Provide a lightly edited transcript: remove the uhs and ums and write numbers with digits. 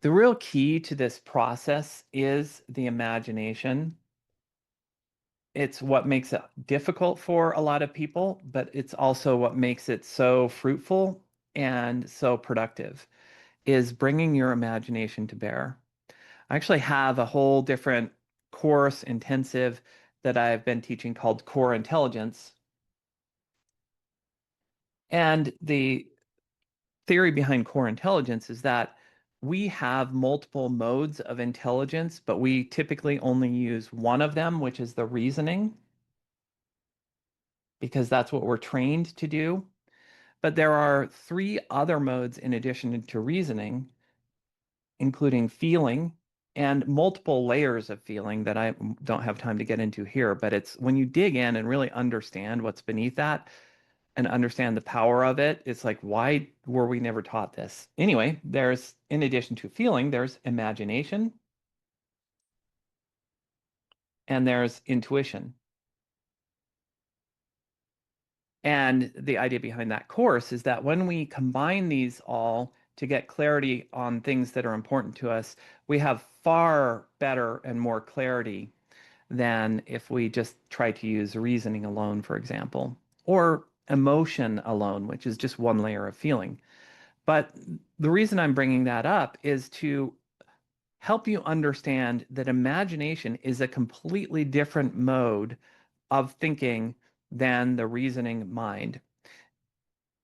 The real key to this process is the imagination. It's what makes it difficult for a lot of people, but it's also what makes it so fruitful and so productive, is bringing your imagination to bear. I actually have a whole different course intensive that I've been teaching called Core Intelligence. And the theory behind core intelligence is that we have multiple modes of intelligence, but we typically only use one of them, which is the reasoning, because that's what we're trained to do. But there are three other modes in addition to reasoning, including feeling and multiple layers of feeling that I don't have time to get into here. But it's when you dig in and really understand what's beneath that and understand the power of it, it's like, why were we never taught this? Anyway, there's, in addition to feeling, there's imagination and there's intuition. And the idea behind that course is that when we combine these all to get clarity on things that are important to us, we have far better and more clarity than if we just try to use reasoning alone, for example, or emotion alone, which is just one layer of feeling. But the reason I'm bringing that up is to help you understand that imagination is a completely different mode of thinking than the reasoning mind.